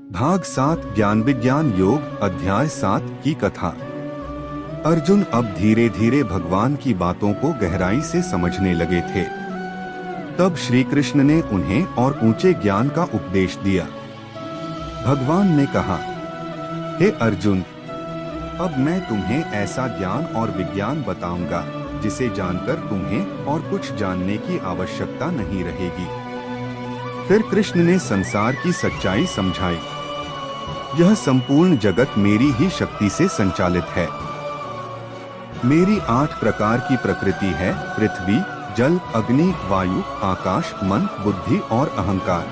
भाग 7 ज्ञान विज्ञान योग अध्याय 7 की कथा। अर्जुन अब धीरे धीरे भगवान की बातों को गहराई से समझने लगे थे। तब श्री कृष्ण ने उन्हें और ऊंचे ज्ञान का उपदेश दिया। भगवान ने कहा, हे अर्जुन, अब मैं तुम्हें ऐसा ज्ञान और विज्ञान बताऊंगा जिसे जानकर तुम्हें और कुछ जानने की आवश्यकता नहीं रहेगी। फिर कृष्ण ने संसार की सच्चाई समझाई। यह संपूर्ण जगत मेरी ही शक्ति से संचालित है। मेरी 8 प्रकार की प्रकृति है: पृथ्वी, जल, अग्नि, वायु, आकाश, मन, बुद्धि और अहंकार।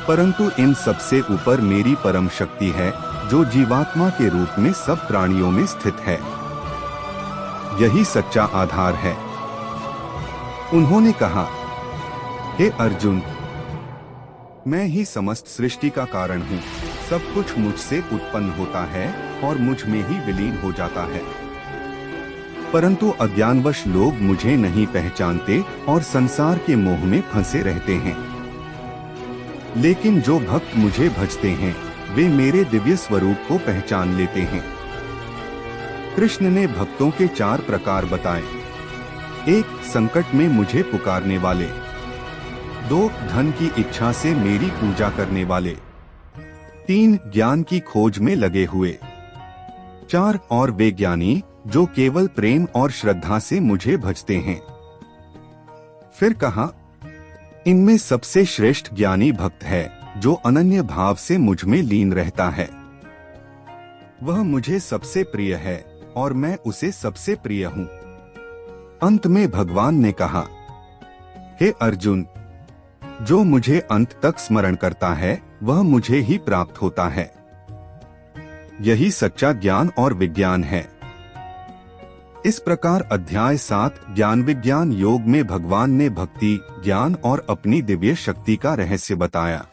परंतु इन सबसे ऊपर मेरी परम शक्ति है जो जीवात्मा के रूप में सब प्राणियों में स्थित है। यही सच्चा आधार है। उन्होंने कहा, हे अर्जुन, मैं ही समस्त सृष्टि का कारण हूँ। सब कुछ मुझसे उत्पन्न होता है और मुझ में ही विलीन हो जाता है। परंतु अज्ञानवश लोग मुझे नहीं पहचानते और संसार के मोह में फंसे रहते हैं। लेकिन जो भक्त मुझे भजते हैं वे मेरे दिव्य स्वरूप को पहचान लेते हैं। कृष्ण ने भक्तों के 4 प्रकार बताए। 1. संकट में मुझे पुकारने वाले। 2. धन की इच्छा से मेरी पूजा करने वाले। 3. ज्ञान की खोज में लगे हुए। 4. और वे ज्ञानी जो केवल प्रेम और श्रद्धा से मुझे भजते हैं। फिर कहा, इनमें सबसे श्रेष्ठ ज्ञानी भक्त है जो अनन्य भाव से मुझ में लीन रहता है। वह मुझे सबसे प्रिय है और मैं उसे सबसे प्रिय हूँ। अंत में भगवान ने कहा, हे अर्जुन, जो मुझे अंत तक स्मरण करता है वह मुझे ही प्राप्त होता है। यही सच्चा ज्ञान और विज्ञान है। इस प्रकार अध्याय 7 ज्ञान विज्ञान योग में भगवान ने भक्ति, ज्ञान और अपनी दिव्य शक्ति का रहस्य बताया।